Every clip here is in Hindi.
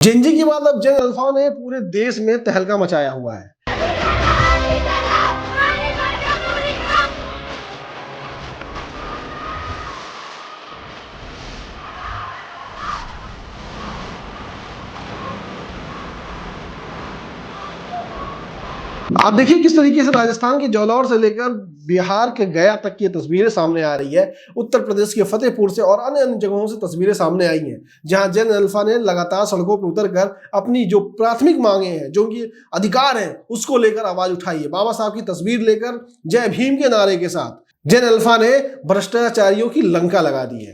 जेनजी के बाद अब जेन अल्फा ने पूरे देश में तहलका मचाया हुआ है। आप देखिए किस तरीके से राजस्थान के जालौर से लेकर बिहार के गया तक की तस्वीरें सामने आ रही है। उत्तर प्रदेश के फतेहपुर से और अन्य अन्य जगहों से तस्वीरें सामने आई हैं, जहां जेन अल्फा ने लगातार सड़कों पर उतरकर अपनी जो प्राथमिक मांगे हैं, जो उनकी अधिकार हैं, उसको लेकर आवाज उठाई है। बाबा साहब की तस्वीर लेकर जय भीम के नारे के साथ जेन अल्फा ने भ्रष्टाचारियों की लंका लगा दी है।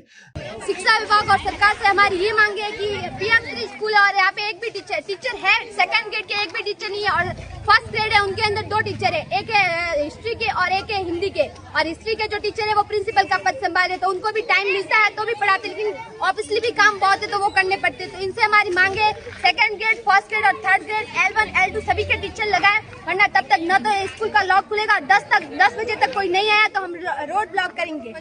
शिक्षा विभाग और सरकार से हमारी ये मांग है कि पीएम स्कूल और यहाँ पे एक भी टीचर है, सेकंड ग्रेड के एक भी टीचर नहीं है, और फर्स्ट ग्रेड है उनके अंदर 2 टीचर है, एक है हिस्ट्री के और एक है हिंदी के। और हिस्ट्री के जो टीचर है वो प्रिंसिपल का पद संभाले, तो उनको भी टाइम मिलता है तो भी पढ़ाते, लेकिन ऑब्वियसली भी काम बहुत है तो वो करने पड़ते। तो इनसे हमारी मांग है सेकंड ग्रेड, फर्स्ट ग्रेड और थर्ड ग्रेड, L1 L2 सभी के टीचर लगाए, वरना तब तक न तो स्कूल का लॉक खुलेगा, 10 बजे तक कोई नहीं आया तो हम रोड ब्लॉक करेंगे।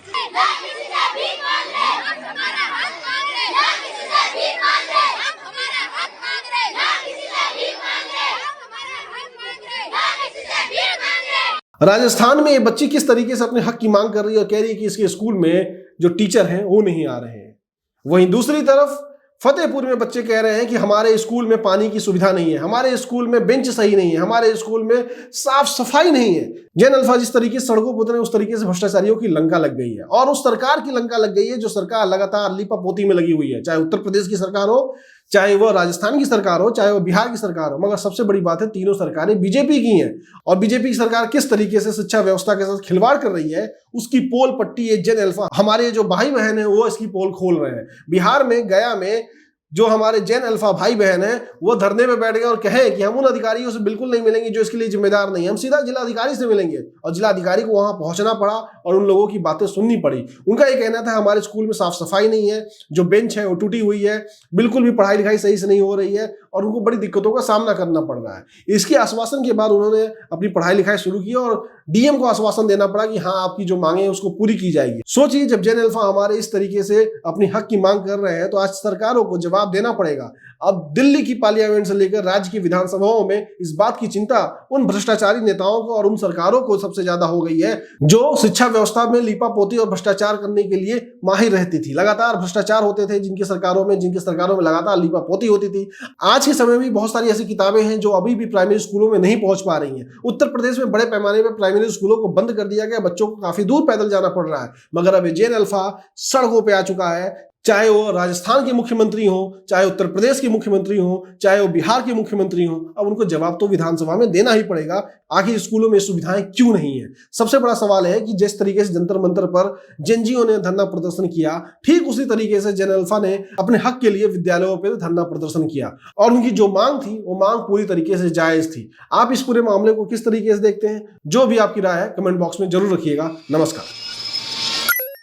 राजस्थान में ये बच्ची किस तरीके से अपने हक की मांग कर रही है और कह रही है कि इसके स्कूल में जो टीचर हैं वो नहीं आ रहे हैं। वहीं दूसरी तरफ फतेहपुर में बच्चे कह रहे हैं कि हमारे स्कूल में पानी की सुविधा नहीं है, हमारे स्कूल में बेंच सही नहीं है, हमारे स्कूल में साफ सफाई नहीं है। जेन अल्फा जिस तरीके से सड़कों पर उतरे उस तरीके से भ्रष्टाचारियों की लंका लग गई है, और उस सरकार की लंका लग गई है जो सरकार लगातार लीपापोती में लगी हुई है, चाहे उत्तर प्रदेश की सरकार हो, चाहे वो राजस्थान की सरकार हो, चाहे वो बिहार की सरकार हो। मगर सबसे बड़ी बात है, तीनों सरकारें बीजेपी की हैं, और बीजेपी की सरकार किस तरीके से शिक्षा व्यवस्था के साथ खिलवाड़ कर रही है उसकी पोल पट्टी है जेन अल्फा। हमारे जो भाई बहन है वो इसकी पोल खोल रहे हैं। बिहार में गया में जो हमारे जेन अल्फा भाई बहन है वो धरने में बैठ गए और कहें कि हम उन अधिकारियों से बिल्कुल नहीं मिलेंगे जो इसके लिए जिम्मेदार नहीं है, हम सीधा जिला अधिकारी से मिलेंगे। और जिला अधिकारी को वहां पहुंचना पड़ा और उन लोगों की बातें सुननी पड़ी। उनका ये कहना था हमारे स्कूल में साफ सफाई नहीं है, जो बेंच है वो टूटी हुई है, बिल्कुल भी पढ़ाई लिखाई सही से नहीं हो रही है और उनको बड़ी दिक्कतों का सामना करना पड़ रहा है। इसके आश्वासन के बाद उन्होंने अपनी पढ़ाई लिखाई शुरू की और डीएम को आश्वासन देना पड़ा कि हाँ आपकी जो मांगे हैं उसको पूरी की जाएगी। सोचिए, जब जेन अल्फा हमारे इस तरीके से अपनी हक की मांग कर रहे हैं तो आज सरकारों को जवाब देना पड़ेगा। अब दिल्ली की पार्लियामेंट से लेकर राज्य की विधानसभाओं में इस बात की चिंता उन भ्रष्टाचारी नेताओं को और उन सरकारों को सबसे ज्यादा हो गई है जो शिक्षा व्यवस्था में लीपापोती और भ्रष्टाचार करने के लिए माहिर रहती थी। लगातार भ्रष्टाचार होते थे जिनकी सरकारों में लगातार लीपापोती होती थी। आज के समय में बहुत सारी ऐसी किताबें हैं जो अभी भी प्राइमरी स्कूलों में नहीं पहुंच पा रही हैं। उत्तर प्रदेश में बड़े पैमाने पर प्राइमरी स्कूलों को बंद कर दिया गया, बच्चों को काफी दूर पैदल जाना पड़ रहा है। मगर अब जेन अल्फा सड़कों पे आ चुका है, चाहे वो राजस्थान के मुख्यमंत्री हो, चाहे उत्तर प्रदेश के मुख्यमंत्री हो, चाहे वो बिहार के मुख्यमंत्री हो। अब उनको जवाब तो विधानसभा में देना ही पड़ेगा, आखिर स्कूलों में सुविधाएं क्यों नहीं है। सबसे बड़ा सवाल है कि जिस तरीके से जंतर मंतर पर जेनजीओ ने धरना प्रदर्शन किया, ठीक उसी तरीके से जेन अल्फा ने अपने हक के लिए विद्यालयों पर धरना प्रदर्शन किया और उनकी जो मांग थी वो मांग पूरी तरीके से जायज थी। आप इस पूरे मामले को किस तरीके से देखते हैं, जो भी आपकी राय है कमेंट बॉक्स में जरूर रखिएगा। नमस्कार।